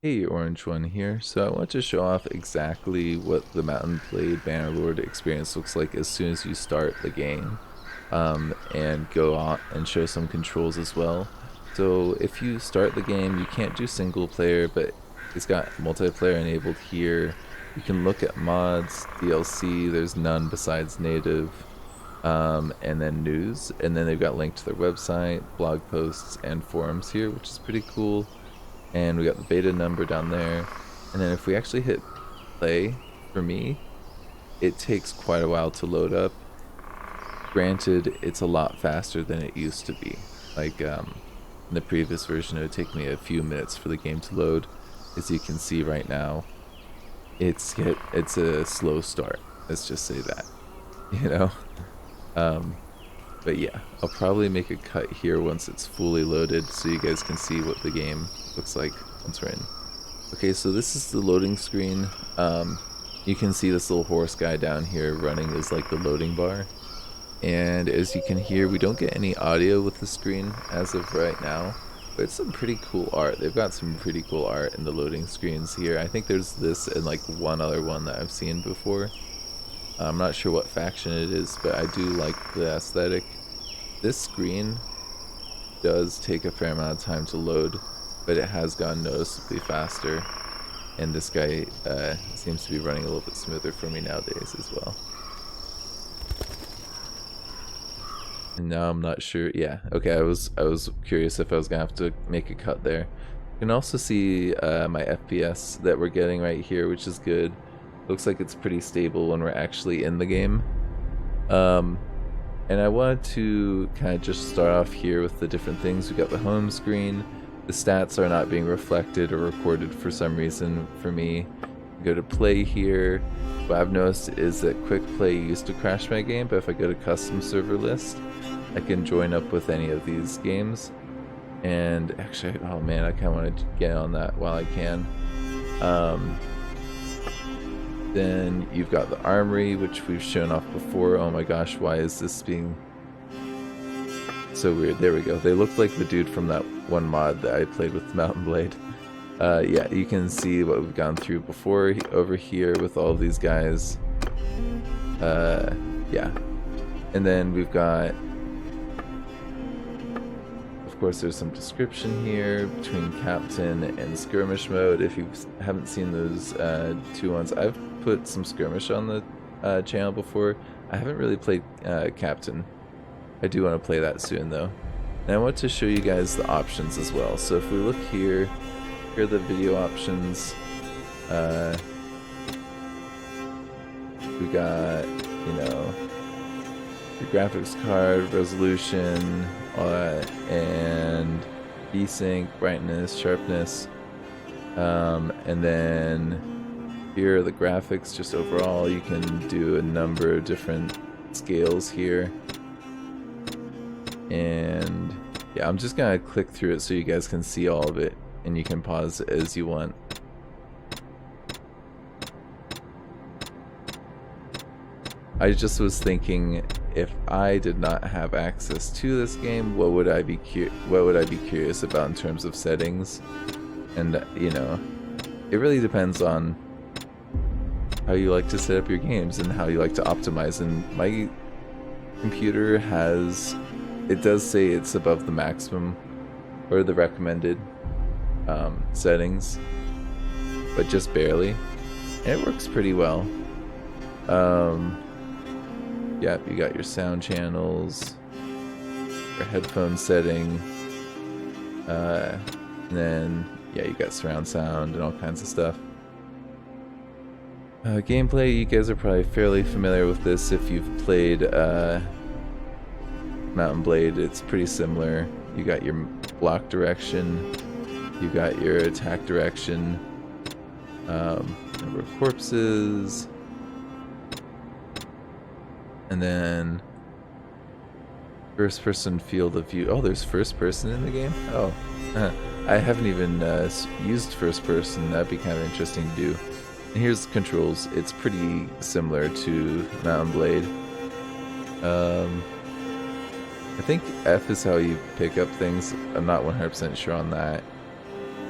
Hey, Orange One here. So I want to show off exactly what the Mountain Blade Bannerlord experience looks like as soon as you start the game, and go on and show some controls as well. So if you start the game, you can't do single player, but it's got multiplayer enabled here. You can look at mods, DLC. There's none besides native, and then news, and then they've got linked to their website, blog posts, and forums here, which is pretty cool. And we got the beta number down there. And then if we actually hit play, for me, it takes quite a while to load up. Granted, it's a lot faster than it used to be. Like, in the previous version, it would take me a few minutes for the game to load. As you can see right now, it's a slow start. Let's just say that, you know. Um, but yeah, I'll probably make a cut here once it's fully loaded, so you guys can see what the game looks like once we're in. Okay, so this is the loading screen. You can see this little horse guy down here running is like the loading bar. And as you can hear, we don't get any audio with the screen as of right now. But it's some pretty cool art. They've got some pretty cool art in the loading screens here. I think there's this and like one other one that I've seen before. I'm not sure what faction it is, but I do like the aesthetic. This screen does take a fair amount of time to load, but it has gone noticeably faster. And this guy seems to be running a little bit smoother for me nowadays as well. And now I'm not sure. Yeah, okay. I was curious if I was gonna have to make a cut there. You can also see my FPS that we're getting right here, which is good. Looks like it's pretty stable when we're actually in the game. And I wanted to kind of just start off here with the different things. We got the home screen. The stats are not being reflected or recorded for some reason for me. Go to play here. What I've noticed is that quick play used to crash my game, but if I go to custom server list, I can join up with any of these games. And actually, oh man, I kind of want to get on that while I can. Then you've got the armory, which we've shown off before. Oh my gosh, why is this being so weird? There we go. They look like the dude from that one mod that I played with Mountain Blade. Yeah, you can see what we've gone through before over here with all of these guys. Yeah. And then we've got, of course, there's some description here between Captain and Skirmish mode. If you haven't seen those two ones, I've put some Skirmish on the channel before. I haven't really played Captain. I do want to play that soon, though. And I want to show you guys the options as well. So if we look here, here are the video options. We got, you know, your graphics card, resolution, and VSync, brightness, sharpness. And then here are the graphics just overall. You can do a number of different scales here. And yeah, I'm just gonna click through it so you guys can see all of it, and you can pause as you want. I just was thinking, if I did not have access to this game, what would I be curious about in terms of settings? And you know, it really depends on how you like to set up your games and how you like to optimize. And my computer has, it does say it's above the maximum or the recommended settings, but just barely, and it works pretty well. Yeah, you got your sound channels, your headphone setting, and then yeah, you got surround sound and all kinds of stuff. Gameplay, you guys are probably fairly familiar with this if you've played Mountain Blade. It's pretty similar. You got your block direction, you got your attack direction, number of corpses, and then first person field of view. Oh, there's first person in the game? Oh, I haven't even used first person. That'd be kind of interesting to do. And here's controls. It's pretty similar to Mountain Blade. I think F is how you pick up things. I'm not 100% sure on that.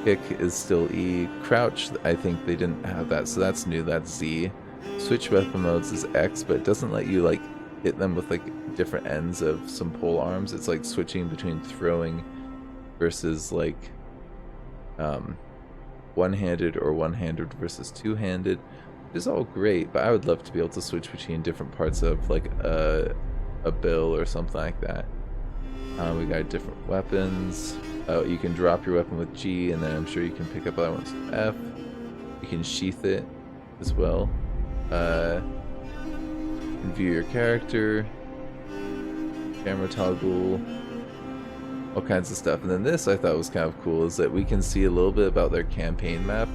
Kick is still E. Crouch, I think they didn't have that, so that's new. That's Z. Switch weapon modes is X, but it doesn't let you like hit them with like different ends of some pole arms. It's like switching between throwing versus like one-handed or one-handed versus two-handed, which is all great, but I would love to be able to switch between different parts of like a bill or something like that. We got different weapons. You can drop your weapon with G, and then I'm sure you can pick up other ones with F. You can sheath it as well. View your character, camera toggle, all kinds of stuff. And then this I thought was kind of cool, is that we can see a little bit about their campaign map,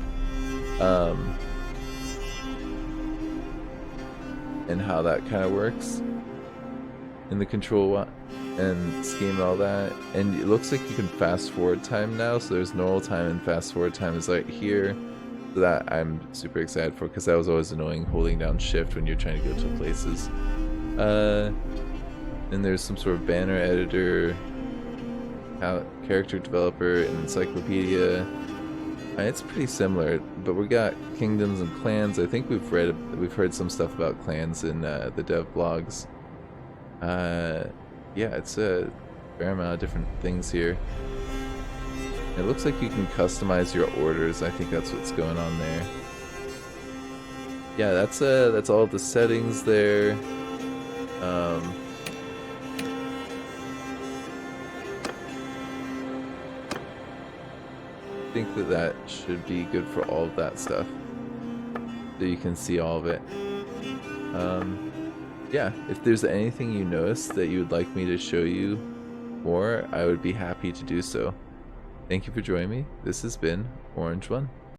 and how that kind of works in the control and scheme and all that. And it looks like you can fast forward time now, so there's normal time and fast forward time is right here. So that I'm super excited for, because that was always annoying holding down shift when you're trying to go to places. And there's some sort of banner editor, character developer, and encyclopedia. It's pretty similar, but we got kingdoms and clans. I think we've heard some stuff about clans in the dev blogs. Yeah, it's a fair amount of different things here. It looks like you can customize your orders. I think that's what's going on there. Yeah, that's all the settings there. I think that should be good for all of that stuff, so you can see all of it. Yeah, if there's anything you notice that you would like me to show you more, I would be happy to do so. Thank you for joining me. This has been Orange One.